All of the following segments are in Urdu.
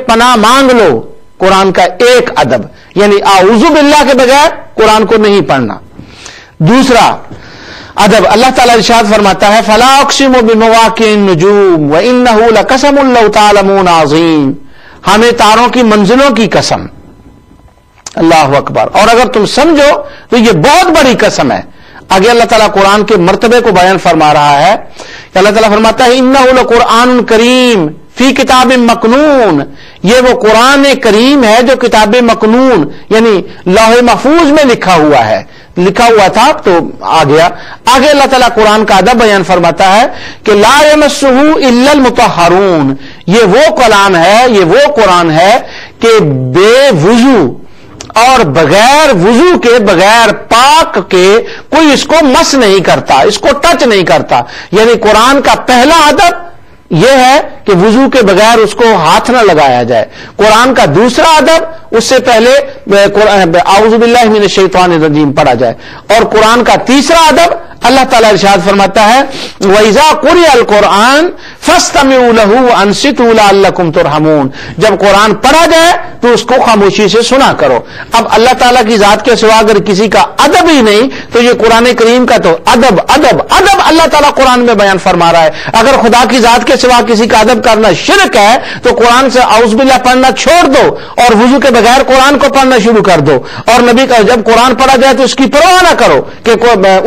پناہ مانگ لو، قرآن کا ایک ادب، یعنی اعوذ باللہ کے بغیر قرآن کو نہیں پڑھنا۔ دوسرا ادب اللہ تعالیٰ ارشاد فرماتا ہے فلا اقسم بمواقع النجوم وانه لقسم لو تعلمون عظیم، ہمیں تاروں کی منزلوں کی قسم، اللہ اکبر، اور اگر تم سمجھو تو یہ بہت بڑی قسم ہے۔ آگے اللہ تعالیٰ قرآن کے مرتبے کو بیان فرما رہا ہے کہ اللہ تعالیٰ فرماتا ہے انہ لقرآن کریم فی کتاب مکنون، یہ وہ قرآن کریم ہے جو کتاب مکنون یعنی لوح محفوظ میں لکھا ہوا ہے، لکھا ہوا تھا تو آ گیا۔ آگے اللہ تعالیٰ قرآن کا ادب بیان فرماتا ہے کہ لا یمسہ الا المطہرون، یہ وہ کلام ہے، یہ وہ قرآن ہے کہ بے وضو اور بغیر وضو کے، بغیر پاک کے کوئی اس کو مس نہیں کرتا، اس کو ٹچ نہیں کرتا۔ یعنی قرآن کا پہلا ادب یہ ہے کہ وضو کے بغیر اس کو ہاتھ نہ لگایا جائے۔ قرآن کا دوسرا ادب اس سے پہلے اعوذ باللہ من الشیطان الرجیم پڑھا جائے، اور قرآن کا تیسرا ادب اللہ تعالیٰ ارشاد فرماتا ہے وَإِذَا قُرِئَ الْقُرْآنُ فَاسْتَمِعُوا لَهُ وَأَنصِتُوا لَعَلَّكُمْ تُرْحَمُونَ، جب قرآن پڑھا جائے تو اس کو خاموشی سے سنا کرو۔ اب اللہ تعالیٰ کی ذات کے سوا اگر کسی کا ادب ہی نہیں تو یہ قرآن کریم کا تو ادب ادب ادب اللہ تعالیٰ قرآن میں بیان فرما رہا ہے۔ اگر خدا کی ذات کے سوا کسی کا ادب کرنا شرک ہے تو قرآن سے اعوذ باللہ پڑھنا چھوڑ دو اور وضو کے بغیر قرآن کو پڑھنا شروع کر دو، اور نبی کا جب قرآن پڑھا جائے تو اس کی پرواہ نہ کرو کہ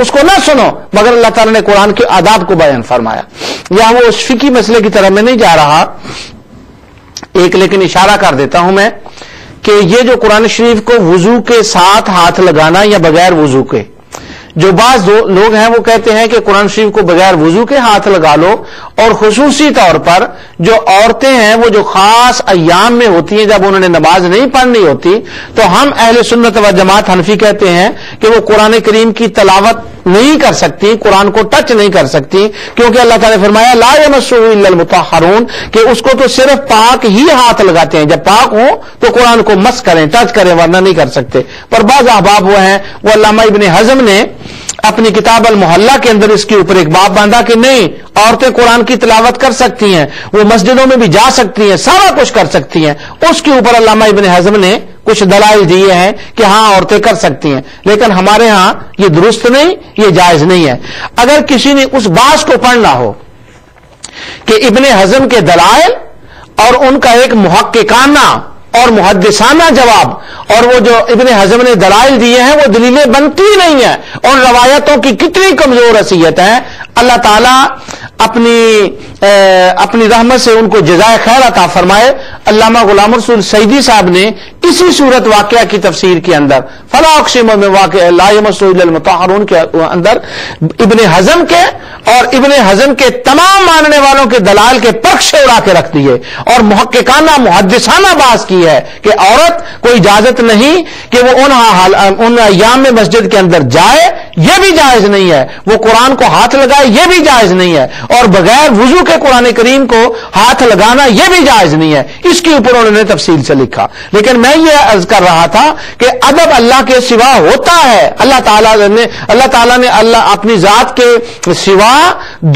اس کو نہ سنو، مگر اللہ تعالیٰ نے قرآن کے آداب کو بیان فرمایا۔ یہاں وہ اس فقہی مسئلے کی طرف میں نہیں جا رہا، ایک لیکن اشارہ کر دیتا ہوں میں کہ یہ جو قرآن شریف کو وضو کے ساتھ ہاتھ لگانا یا بغیر وضو کے، جو بعض لوگ ہیں وہ کہتے ہیں کہ قرآن شریف کو بغیر وضو کے ہاتھ لگا لو، اور خصوصی طور پر جو عورتیں ہیں وہ جو خاص ایام میں ہوتی ہیں جب انہوں نے نماز نہیں پڑھنی ہوتی، تو ہم اہل سنت و جماعت حنفی کہتے ہیں کہ وہ قرآن کریم کی تلاوت نہیں کر سکتی، قرآن کو ٹچ نہیں کر سکتی، کیونکہ اللہ تعالیٰ نے فرمایا لا یمسہ الا المطہرون، کہ اس کو تو صرف پاک ہی ہاتھ لگاتے ہیں، جب پاک ہو تو قرآن کو مس کریں، ٹچ کریں، ورنہ نہیں کر سکتے۔ پر بعض احباب وہ ہیں، وہ علامہ ابن حزم نے اپنی کتاب المحلہ کے اندر اس کے اوپر ایک باب باندھا کہ نہیں، عورتیں قرآن کی تلاوت کر سکتی ہیں، وہ مسجدوں میں بھی جا سکتی ہیں، سارا کچھ کر سکتی ہیں۔ اس کے اوپر علامہ ابن حزم نے کچھ دلائل دیے ہیں کہ ہاں عورتیں کر سکتی ہیں، لیکن ہمارے ہاں یہ درست نہیں، یہ جائز نہیں ہے۔ اگر کسی نے اس باز کو پڑھنا ہو کہ ابن حزم کے دلائل اور ان کا ایک محققانہ اور محدثانہ جواب، اور وہ جو ابن حزم نے دلائل دیے ہیں وہ دلیلیں بنتی نہیں ہیں، اور روایتوں کی کتنی کمزور حیثیت ہے، اللہ تعالیٰ اپنی رحمت سے ان کو جزائے خیر عطا فرمائے۔ علامہ غلام رسول سعیدی صاحب نے اسی صورت واقعہ کی تفسیر کے اندر فلا اقسم بمواقع لا یمسہ الا المطہرون کے اندر ابن حزم کے اور ابن حزم کے تمام ماننے والوں کے دلائل کے پرخشے اڑا کے رکھ دیے، اور محققانہ محدثانہ بات کی ہے کہ عورت کو اجازت نہیں کہ وہ ان ایام میں مسجد کے اندر جائے، یہ بھی جائز نہیں ہے، وہ قرآن کو ہاتھ لگائے، یہ بھی جائز نہیں ہے، اور بغیر وضو کے قرآن کریم کو ہاتھ لگانا یہ بھی جائز نہیں ہے۔ اس کے اوپر انہوں نے تفصیل سے لکھا، لیکن میں یہ عرض کر رہا تھا کہ ادب اللہ کے سوا ہوتا ہے۔ اللہ تعالیٰ نے اپنی ذات کے سوا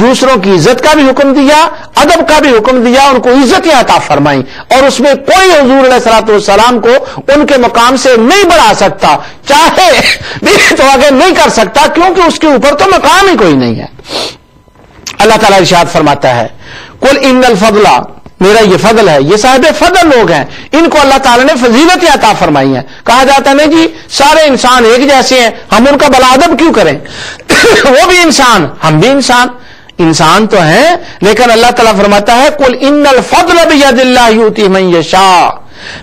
دوسروں کی عزت کا بھی حکم دیا، ادب کا بھی حکم دیا، ان کو عزتیں عطا فرمائی، اور اس میں کوئی حضور علیہ الصلوۃ والسلام کو ان کے مقام سے نہیں بڑھا سکتا، چاہے بھی تو آگے نہیں کر سکتا، کیونکہ اس کے اوپر تو مقام ہی کوئی نہیں ہے۔ اللہ تعالیٰ ارشاد فرماتا ہے قل ان الفضل، میرا یہ فضل ہے، یہ صاحب فضل لوگ ہیں، ان کو اللہ تعالیٰ نے فضیلت عطا فرمائی ہیں۔ کہا جاتا ہے نہیں جی سارے انسان ایک جیسے ہیں، ہم ان کا بلا ادب کیوں کریں؟ وہ بھی انسان، ہم بھی انسان تو ہیں، لیکن اللہ تعالیٰ فرماتا ہے قل ان الفضل بید اللہ یؤتی من یشاء،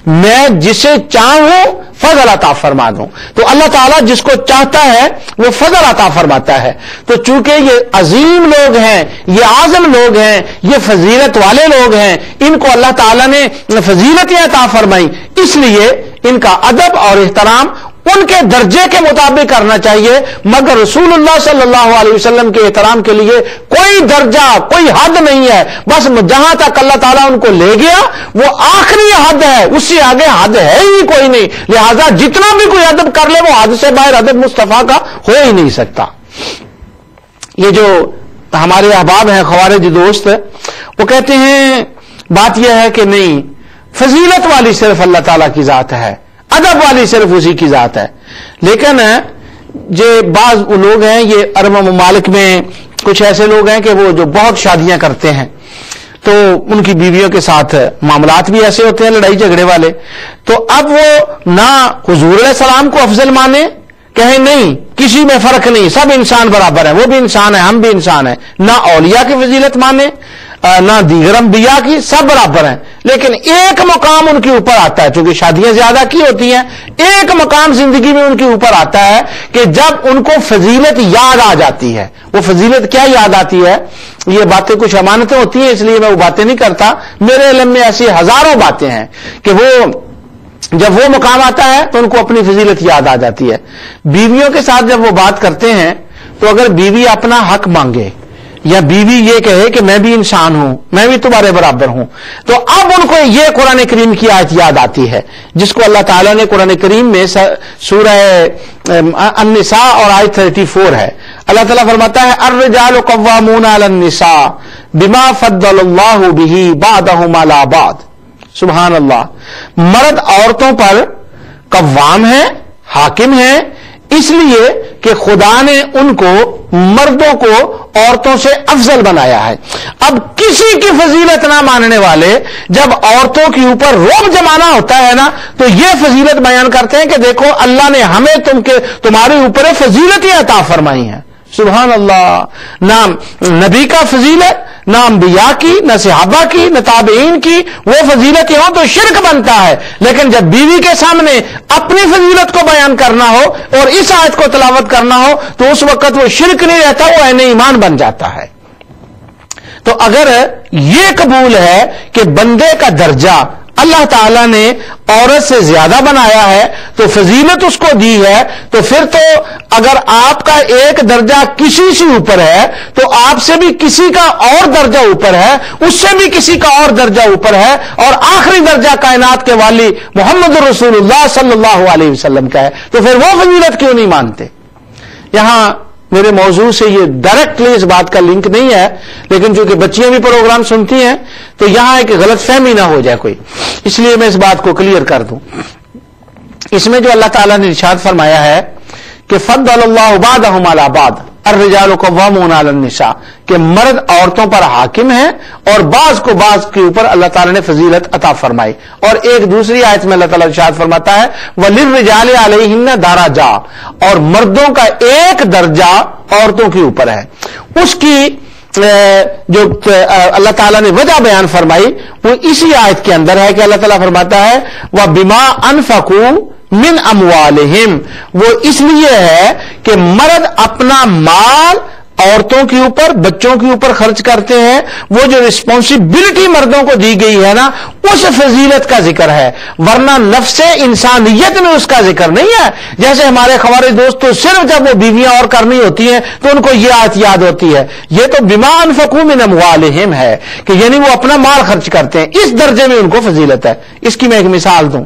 میں جسے چاہوں فضل عطا فرما دوں۔ تو اللہ تعالیٰ جس کو چاہتا ہے وہ فضل عطا فرماتا ہے۔ تو چونکہ یہ عظیم لوگ ہیں، یہ اعظم لوگ ہیں، یہ فضیلت والے لوگ ہیں، ان کو اللہ تعالیٰ نے فضیلتیں عطا فرمائی، اس لیے ان کا ادب اور احترام ان کے درجے کے مطابق کرنا چاہیے، مگر رسول اللہ صلی اللہ علیہ وسلم کے احترام کے لیے کوئی درجہ، کوئی حد نہیں ہے، بس جہاں تک اللہ تعالیٰ ان کو لے گیا وہ آخری حد ہے، اس سے آگے حد ہے ہی کوئی نہیں، لہذا جتنا بھی کوئی ادب کر لے وہ حد سے باہر ادب مصطفیٰ کا ہو ہی نہیں سکتا۔ یہ جو ہمارے احباب ہیں خوارج دوست، وہ کہتے ہیں بات یہ ہے کہ نہیں، فضیلت والی صرف اللہ تعالیٰ کی ذات ہے، ادب والی صرف اسی کی ذات ہے. لیکن یہ بعض لوگ ہیں، یہ عرب ممالک میں کچھ ایسے لوگ ہیں کہ وہ جو بہت شادیاں کرتے ہیں تو ان کی بیویوں کے ساتھ معاملات بھی ایسے ہوتے ہیں لڑائی جھگڑے والے. تو اب وہ نہ حضور علیہ السلام کو افضل مانے، کہیں نہیں کسی میں فرق نہیں، سب انسان برابر ہیں، وہ بھی انسان ہے ہم بھی انسان ہیں، نہ اولیاء کی فضیلت مانے نہ دیگر انبیاء کی، سب برابر ہیں. لیکن ایک مقام ان کے اوپر آتا ہے، چونکہ شادیاں زیادہ کی ہوتی ہیں، ایک مقام زندگی میں ان کے اوپر آتا ہے کہ جب ان کو فضیلت یاد آ جاتی ہے. وہ فضیلت کیا یاد آتی ہے؟ یہ باتیں کچھ امانتیں ہوتی ہیں اس لیے میں وہ باتیں نہیں کرتا، میرے علم میں ایسی ہزاروں باتیں ہیں کہ وہ جب وہ مقام آتا ہے تو ان کو اپنی فضیلت یاد آ جاتی ہے. بیویوں کے ساتھ جب وہ بات کرتے ہیں تو اگر بیوی اپنا حق مانگے یا بیوی یہ کہے کہ میں بھی انسان ہوں، میں بھی تمہارے برابر ہوں، تو اب ان کو یہ قرآن کریم کی آیت یاد آتی ہے جس کو اللہ تعالیٰ نے قرآن کریم میں سورہ النساء اور آیت 34 ہے. اللہ تعالیٰ فرماتا ہے الرجال قوامون علی النساء بما فضل اللہ بہ بعضهم علی بعض. سبحان اللہ. مرد عورتوں پر قوام ہیں، حاکم ہیں، اس لیے کہ خدا نے ان کو مردوں کو عورتوں سے افضل بنایا ہے. اب کسی کی فضیلت نہ ماننے والے جب عورتوں کے اوپر رعب جمانا ہوتا ہے نا تو یہ فضیلت بیان کرتے ہیں کہ دیکھو اللہ نے ہمیں تمہارے اوپر فضیلتیں عطا فرمائی ہیں. سبحان اللہ. نہ نبی کا فضیلت، نہ انبیاء کی، نہ صحابہ کی، نہ تابعین کی، وہ فضیلتیں ہوں تو شرک بنتا ہے. لیکن جب بیوی کے سامنے اپنی فضیلت کو بیان کرنا ہو اور اس آیت کو تلاوت کرنا ہو تو اس وقت وہ شرک نہیں رہتا، وہ عین ایمان بن جاتا ہے. تو اگر یہ قبول ہے کہ بندے کا درجہ اللہ تعالیٰ نے عورت سے زیادہ بنایا ہے تو فضیلت اس کو دی ہے، تو پھر تو اگر آپ کا ایک درجہ کسی سے اوپر ہے تو آپ سے بھی کسی کا اور درجہ اوپر ہے، اس سے بھی کسی کا اور درجہ اوپر ہے، اور آخری درجہ کائنات کے والی محمد رسول اللہ صلی اللہ علیہ وسلم کا ہے. تو پھر وہ فضیلت کیوں نہیں مانتے؟ یہاں میرے موضوع سے یہ ڈائریکٹلی اس بات کا لنک نہیں ہے، لیکن چونکہ بچیاں بھی پروگرام سنتی ہیں تو یہاں ایک غلط فہمی نہ ہو جائے کوئی، اس لیے میں اس بات کو کلیئر کر دوں. اس میں جو اللہ تعالیٰ نے ارشاد فرمایا ہے کہ فضل اللہ بعضهم علی بعض الرجال قوامون علی النساء، کہ مرد عورتوں پر حاکم ہیں اور بعض کو بعض کے اوپر اللہ تعالیٰ نے فضیلت عطا فرمائی. اور ایک دوسری آیت میں اللہ تعالیٰ ارشاد فرماتا ہے وَلِلرِّجَالِ عَلَيْهِنَّ دَرَجَاتٌ، اور مردوں کا ایک درجہ عورتوں کے اوپر ہے. اس کی جو اللہ تعالیٰ نے وجہ بیان فرمائی وہ اسی آیت کے اندر ہے کہ اللہ تعالیٰ فرماتا ہے وَبِمَا أَنفَقُوا من اموالہم، وہ اس لیے ہے کہ مرد اپنا مال عورتوں کے اوپر، بچوں کے اوپر خرچ کرتے ہیں. وہ جو رسپانسبلٹی مردوں کو دی گئی ہے نا اس فضیلت کا ذکر ہے، ورنہ نفس انسانیت میں اس کا ذکر نہیں ہے. جیسے ہمارے خوارج دوست تو صرف جب وہ بیویاں اور کرنی ہوتی ہیں تو ان کو یہ آیت یاد ہوتی ہے. یہ تو بما انفقوا من اموالہم ہے کہ یعنی وہ اپنا مال خرچ کرتے ہیں، اس درجے میں ان کو فضیلت ہے. اس کی میں ایک مثال دوں.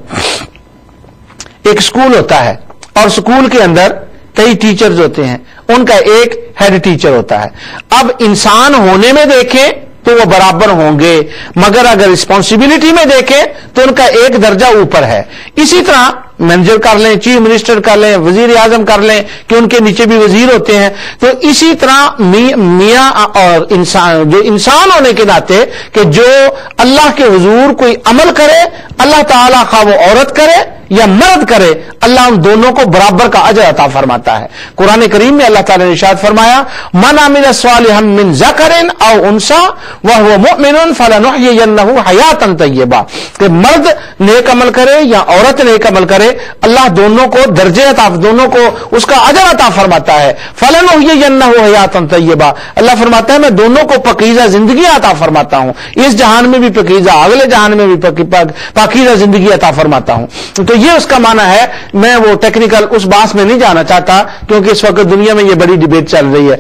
ایک سکول ہوتا ہے اور سکول کے اندر کئی ٹیچرز ہوتے ہیں، ان کا ایک ہیڈ ٹیچر ہوتا ہے. اب انسان ہونے میں دیکھیں تو وہ برابر ہوں گے، مگر اگر رسپانسبلٹی میں دیکھیں تو ان کا ایک درجہ اوپر ہے. اسی طرح مینیجر کر لیں، چیف منسٹر کر لیں، وزیر اعظم کر لیں کہ ان کے نیچے بھی وزیر ہوتے ہیں. تو اسی طرح میاں اور انسان، جو انسان ہونے کے ناطے کہ جو اللہ کے حضور کوئی عمل کرے، اللہ تعالیٰ خواہ وہ عورت کرے یا مرد کرے، اللہ ان دونوں کو برابر کا اجر عطا فرماتا ہے. قرآن کریم میں اللہ تعالیٰ نے ارشاد فرمایا من عمل صالحا من ذکر او انثی وهو مؤمن فلنحیینہ حیاتا طیبہ، کہ مرد نیک عمل کرے یا عورت نیک عمل کرے اللہ دونوں کو درجے عطا، دونوں کو اس کا اجر عطا فرماتا ہے. فلنحیینہ حیاتا طیبہ، اللہ فرماتا ہے میں دونوں کو پاکیزہ زندگی عطا فرماتا ہوں، اس جہان میں بھی پاکیزہ، اگلے جہان میں بھی پاکیزہ زندگی عطا فرماتا ہوں. تو یہ اس کا معنی ہے. میں وہ ٹیکنیکل اس بات میں نہیں جانا چاہتا کیونکہ اس وقت دنیا میں یہ بڑی ڈیبیٹ چل رہی ہے.